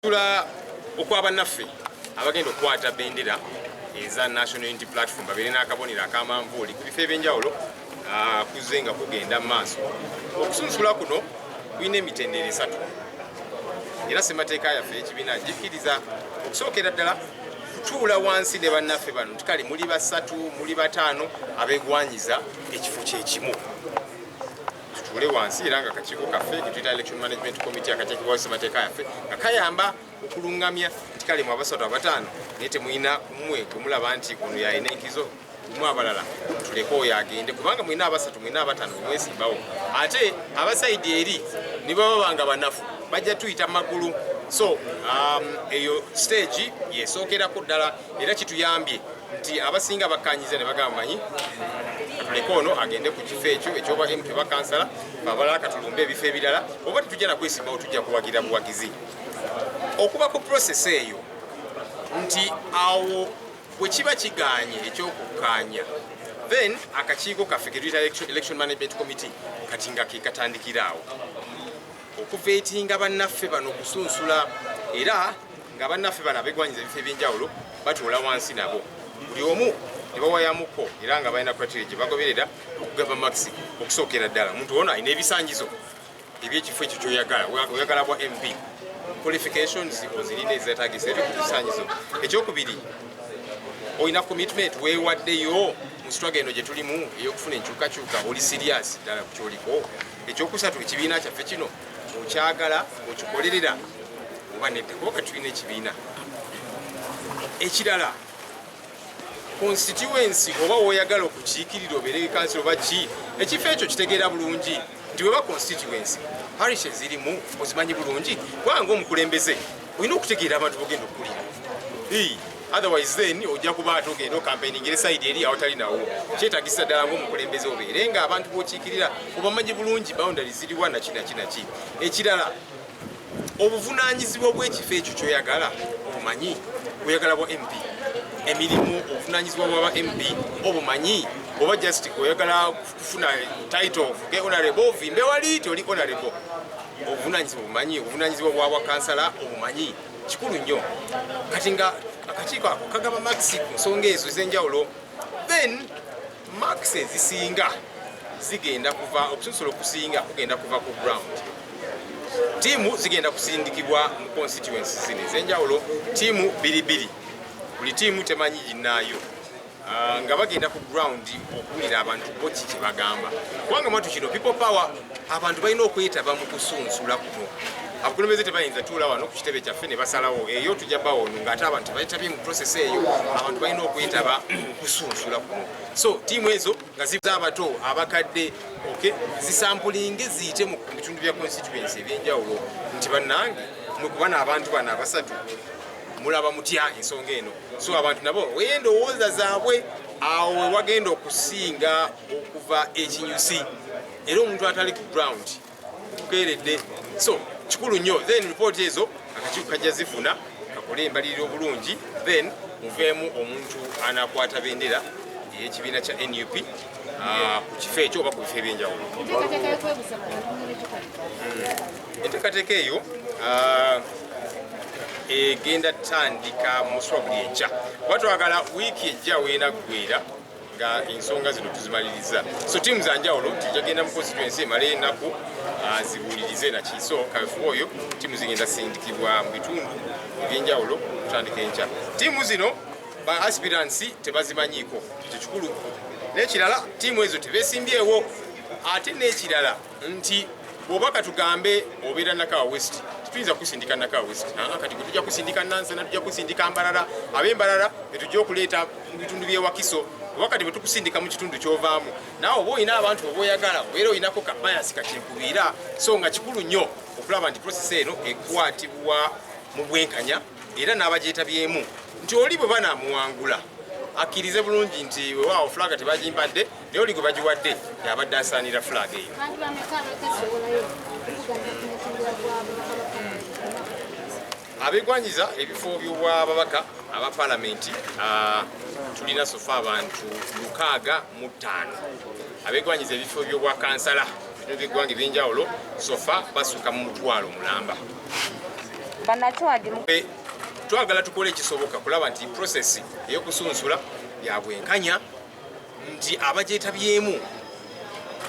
Tula okwabannaffe abagenda okukwata bendera eza National Unity Platform babeere n'akabonero akamanvuuli ku bifo ebyenjawulo kuzze nga kugenda mu maaso. Okusunsula kuno kulina emitendera esatu era ssemateeka yaffe ekibiina gikkiriza okusookera ddala kutuula wansi ne bannaffe bano nti kale muli basatu muli bataano abeegwanyiza ekifo kyekimu tutuule wansi era nga kakiiko kaffe ketuyita Election Management Committee akateekebwawo ssemateeka yaffe nga kayamba okulungamya nti kale mu abasatu abataano naye temulina kumwe gwe mulaba nti ono yalina enkizo mu abalala tuleke oyo agende kubanga mulina abasatu mulina abataano bemwesimbawo ate abasaidi eri ne baba banga banafu bajja tuyita magulu. So eyo stage yesookerako ddala era kituyambye nti abasinga bakkanyiza ne bagamba manyi tuleke ono agende ku kifo ekyo ekyoba MP bakansala abalala katulumbe ebifo ebirala oba tetujja nakwesimbawo tujja kuwagira buwagizi okuba ku process eyo nti awo bwe kiba kiganye ekyokukkaanya then akakiiko kaffe ketuyita Election Management Committee kati nga kekatandikiraawo okuveetinga bannaffe bano okusunsula era nga bannaffe bano abegwanyiza ebifo ebyenjawulo batuula wansi nabo buli omu ne bawayamuko era nga balina criteria gye bagoberera okugaba maxi okusookera ddala omuntu wona alina ebisangizo ebyekifo ekyo kyoyagala oyagala bwa MP qualifications ozirina ezeetaagisa eri ku bisangizo. Ekyokubiri olina commitment weewaddeyo mu struggle eno gye tulimu ey'okufuna enkyukakyuka oli serious ddala ku kyoliko. Ekyokusatu ekibiina kyaffe kino okyagala okikolerera oba nedda kuba tulina ekibiina ekirala constituency oba woyagala okukiikirira obeere kansilo oba ki ekifo ekyo kitegeera bulungi nti weba constituency parish ezirimu ozimanyi bulungi kubanga omukulembeze olina okutegeera abantu bogenda okukulira otherwise then ojja kuba ate ogenda okampainingira esayidi eri awatali nawo kyetagisa ddala ngaomukulembeze obeere nga abantu bokiikirira obamanyi bulungi boundary ziriwa nakinaki. Ekirala obuvunaanyizibwa bw'ekifo ekyo kyoyagala obumanyi oyagala bwa MP emirimu obuvunaanyizibwa bwaba MP obumanyi oba just oyagala kufuna title ofuge honorable ovimbe wali toli honorable obuvunaanyizibwa obumanyi obuvunaanyizibwa bwabwa kansala obumanyi kikulu nnyo kati nga akakiiko ako kagaba maxi ku nsonga ezo ez'enjawulo then max ezisinga zigenda kuva okusunsula okusinga kugenda kuva ku ground tiimu zigenda kusindikibwa mu constituency zino ez'enjawulo tiimu bbiri buli tiimu temanyi ginnaayo nga bagenda ku ground okuwulira abantu bo ki kye bagamba kubanga mwatu kino people power abantu balina okwetaba mu kusunsula kuno. Abakulembeze tebayinza tuula wano ku kitebe kyaffe ne basalawo eyo tujja bawo ng'ate abantu tebayetabye mu process eyo abantu balina okwetaba mu kusunsula kuno. So tiimu ezo nga ziza abato abakadde zisampulinge ziyite mu bitundu bya constituency ebyenjawulo nti bannange mwekuba n'abantu bano abasatu mulaba mutya ensonga eno. So abantu nabo wendowooza zaabwe awo wewagenda okusinga okuva ekinyusi era omuntu atali ku ground kukeeredde. So kikulu nnyo then report ezo akakiiko kajja zifuna kakole embaliriro obulungi then muveemu omuntu anakwata bendera ey'ekibiina kya NUP ku kifo ekyo oba ku bifo ebyenjawulo. Enteekateeka eyo egenda tandika muswabuli ejja kuba twagala wiiki ejja weenaggwera nga ensonga zino tuzimaliriza. So tiimu za njawulo tujagenda mu constituency emale ennaku zibuulirize nakiso kaweefube oyo tiimu zigenda sindikibwa mu bitundu ebyenjawulo kutandika enkya. Tiimu zino ba aspirants tebazimanyiiko ekyo kikulu. N'ekirala tiimu ezo tebeesimbyewo ate n'ekirala nti bw'oba katugambe obeera Nakawa West tuyinza kusindika Nakawa West kati gwe tujja kusindika Nansana tujja kusindika Mbarara ab'Embarara betujja okuleeta mu bitundu by'ewakiso wakati bwe tukusindika mu kitundu ky'ovaamu naawe oba olina abantu oba oyagala obeera olinako kabayasi kakyekubiira. So nga kikulu nnyo okulaba nti process eno ekwatibwa mu bwenkanya era n'abagyetabyemu nti oli bwe banaamuwangula akkirize bulungi nti wewaawo fulaga tebagimpadde naye oli gwe bagiwadde yabadde asaanira fulaga eyo. Abegwanyiza ebifo by'obwababaka aba palamenti tulina sofa abantu 65 abegwanyiza ebifo by'obwa kansala bino by'eggwanga ebyenjawulo sofa basuka mu 1,000 mulamba. twagala tukole ekisoboka kulaba nti process ey'okusunsula yabwenkanya nti abagyetabyemu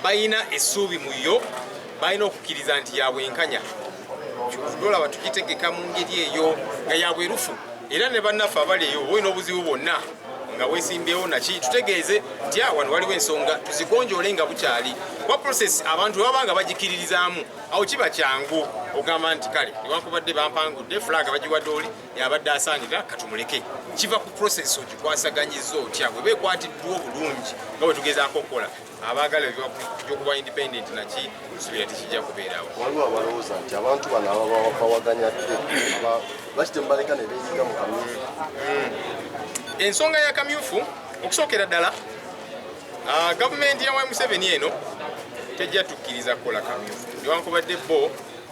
balina essuubi mu yo balina okukkiriza nti yabwenkanya olaba tugitegeka mu ngeri eyo nga yabwerufu era ne bannaffe abali eyo olina obuzibu bwonna nga weesimbyewo naki tutegeeze nti wano waliwo ensonga tuzigonjoole nga bukyali wa process abantu baba nga bagikiririzaamu awo kiba kyangu ogamba nti kale newankubadde bampangudde flag bagiwadde oli yabadde asaanira katumuleke kiva ku process ogikwasaganyiza otya bwe beekwatiddwa obulungi nga bwe tugezaako okukola abaagala ebyokuba independent naki tusubira tekijja kubeerawo. Waliwo abalowooza nti abantu bano ababawaganya bakite mubaleka ne beeyiga mu kamyufu. Ensonga ya kamyufu okusookera ddala gavumenti ya Museveni eno tejja tukkiriza kukola kamyufu newankubadde bo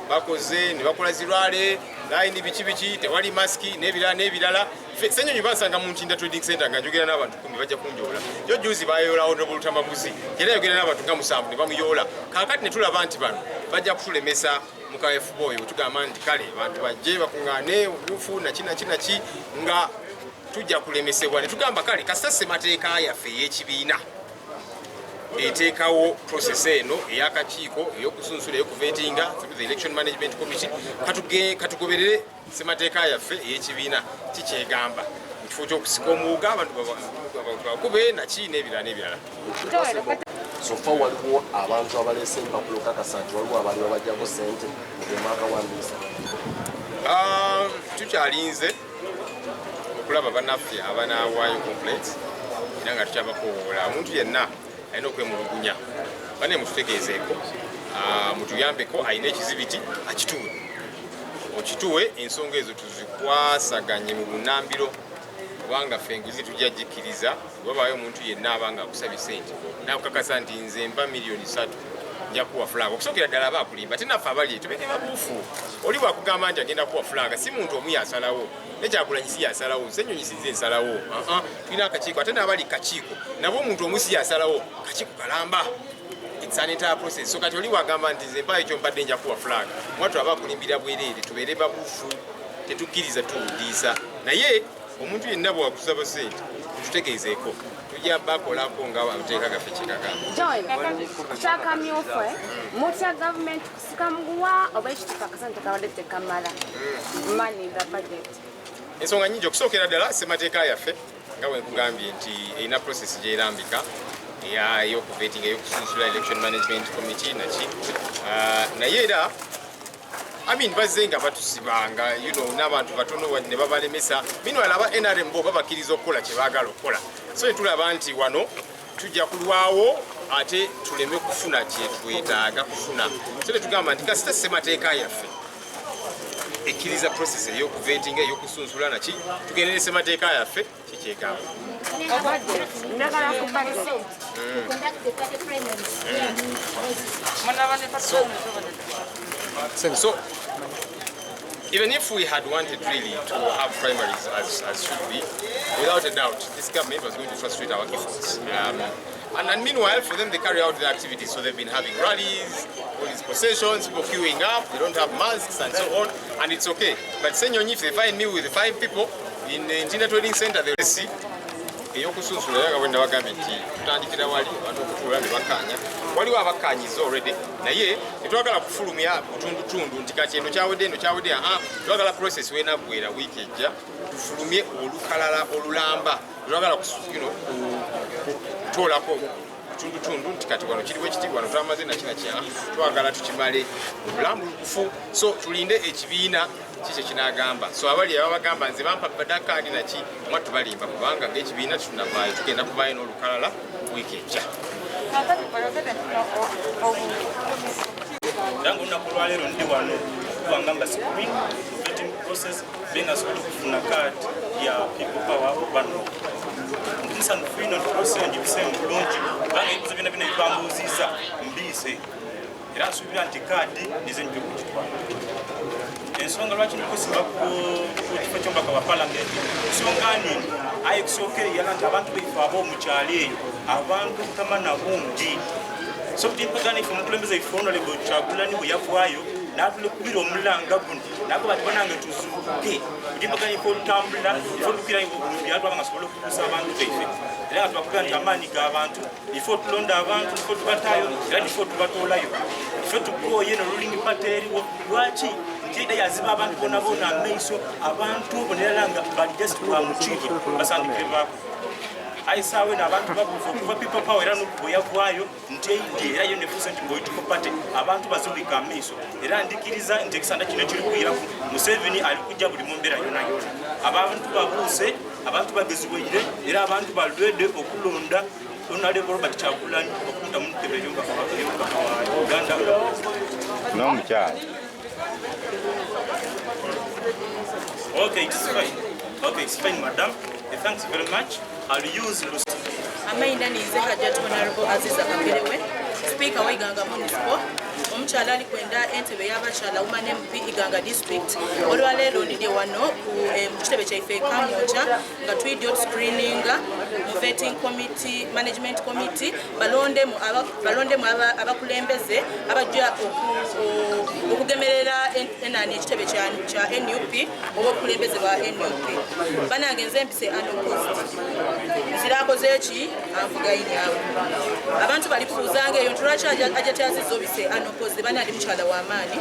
bakoze ne bakola zirwale layini biki tewali masiki n'ebirala senyonyi basanga mu Nkinda Trading Center nga njogera n'abantu 10 bajja kunjoola jo juzi bayoolawo Honorable era yogera n'abantu nga 7 ne bamuyoola kaakati ne tulaba nti bano bajja kutulemesa mu kaweefuba oyo tugamba nti kale abantu bajje bakuŋŋaane obuufu naki nga tujja kulemesebwa ne tugamba kale kasita ssemateeka yaffe ey'ekibiina eteekawo process eno ey'akakiiko ey'okusunsula ey'okuvetinga the Election Management Committee katugoberere ssemateeka yaffe ey'ekibiina kikyegamba mu kifo ky'okusika omuwuga abantu bakube naki n'ebirala. Sofa waliwo abantu abaleese empapulo kakasa nti waliwo abaali babajjako ssente mu mwaka wa mbisa. Tukyalinze okulaba bannaffe abanaawaayo complaints era nga tukyabakowoola omuntu yenna alina okwemulugunya bane mututegeezeeko mutuyambeko alina ekizibiti akituwe okituwe ensonga ezo tuzikwasaganye mu bunambiro kubanga ffe enguzi tujja jikkiriza wabaayo omuntu yenna abanga akusabye sente nakukakasa nti nze mba miliyoni 3 nja kuwa fulaga okusookera ddala aba akulimba ate naffe abali tubeke babuufu oli bwakugamba nti agenda kuwa fulaga si muntu omu yasalawo nekyagulanyi si yasalawo senyonyi sinze ensalawo tulina akakiiko ate n'abali kakiiko nabo omuntu omu si yasalawo kakiiko kalamba it's an entire process so kati oli wagamba nti nze mpaayo ekyo mpadde nja kuwa fulaga mwatu aba akulimbira bwereere tubeere babuufu tetukkiriza tuwundiisa naye omuntu yenna bwakusaba sente tutegeezeeko tujja bakolako nga abateeka gaffe kyekagamba kyakamyufu mutya gavumenti kusika muguwa oba ekituufu akasente kabadde tekamala money the budget. Ensonga nnyingi okusookera ddala ssemateeka yaffe nga bwe nkugambye nti erina process gyerambika ey'okuvetinga ey'okusunsula Election Management Committee naki naye era bazze nga batusibanga n'abantu batono ne babalemesa meanwhile aba NRM bo babakkiriza okukola kye baagala okukola so tulaba nti wano tujja kulwawo ate tuleme kufuna kye twetaaga kufuna so tugamba nti kasita ssemateeka yaffe ekkiriza process ey'okuvetinga ey'okusunsula naki tugendere ssemateeka yaffe kikyegamba. So even if we had wanted really to have primaries as should be, without a doubt, this government was going to frustrate our efforts. And meanwhile, for them, they carry out their activities. So they've been having rallies, all these processions, people queuing up, they don't have masks and so on, and it's okay. But Senyonyi, if they find me with 5 people in the Nkinda Trading Center, they'll see. Eyokusunsula era bwe nabagambye nti tutandikira wali abantu okutuula ne bakkaanya waliwo abakkaanyiza already naye tetwagala kufulumya butundutundu nti kati eno kyawedde twagala process wenaggwera wiiki ejja tufulumye olukalala olulamba twagala kutoolako butundutundu nti kati wano kiriwo ekiti wano twamaze nakinaki twagala tukimale obulambulukufu so tulinde ekibiina kikye kinagamba so abali abagamba nze bampa badakaadi naki mwattu balimba kubanga ng'ekibiina tunavaayo tugenda kuvaayo n'olukalala wiiki ejja. Ndango olunaku olwaleero ndi wano kubanga mbasikubi vetting process bengasobola okufuna kaadi ya people power bano ndimusandufu ino ndiproseyo njibisemu bulungi kubanga ebibuzo byonna byonna bibambuuziza mbiise era nsuubira nti kaadi nize njja okugitwala. Ensonga lwaki ndikusimba ku kifo ky'omubaka wa palamenti nsonga nini aye kusookera yala nti abantu baife ab'omukyalo eyo abantu tamana bungi so kuti mpagana ife omukulembeze ife Honorable Kyagulanyi bwe yavaayo n'atulekubira omulanga guno nako batibanange tuzuuke kutimbaganya ife olutambula ife olukira byatwaba nga sobola okutuusa abantu baife era nga tubakugira nti amaanyi g'abantu ife otulonda abantu ife tubataayo era nife otubatoolayo ife tukooye nolulingi pata eriwo lwaki nti yaziba abantu bonabona amaiso abantu bonerala nga bali just bamukiiko basandikire baako aisaawe n'abantu babuufa okuva people power era n'okuboya bwayo nti eidye era yo nefuusa nti political party abantu bazubika amaiso era ndikiriza nti ekisanda kino kiri kuyiraku Museveni ali kujja buli mu mbeera yona yona abantu babuuse abantu bagezibwaire era abantu balwedde okulonda Honorable Robert Kyagulanyi okutta mu ntebe y'omubaka wa Uganda n'omukyala. Okay, it's fine. Okay, it's fine, madam. Thanks very much. I'll use Lucy. Amainda nize Hajjat Honorable Aziza Kagerewe, Speaker wa Iganga Municipal. Omukyala ali kwenda entebe y'abakyala Women MP Iganga District. Olwaleero ndidde wano mu kitebe kyaife Kamwokya nga tuyidde screening mu vetting committee, management committee balondemu abakulembeze abajja okugemerera enani ekitebe kya NUP oba obukulembeze bwa NUP. Banange nze mpise unopposed. Nzirakoze eki anvugayinyawo. Abantu bali kufuuzanga eyo ntulwaki ajja kyazizza obise unopposed. Bana ndi mukyala w'amaanyi,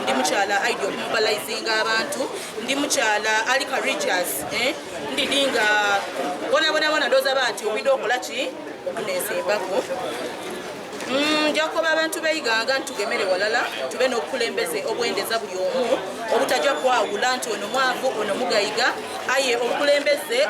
ndi mukyala idea okumobilizinga abantu, ndi mukyala ali courageous, ndidinga bona ndooza bati obidde okola ki okuneezimbako. Njakuba abantu b'Iganga ntugemere walala tube n'obukulembeze obwendeza buli omu obutajja kwawula nti ono mwavu ono mugayiga aye obukulembeze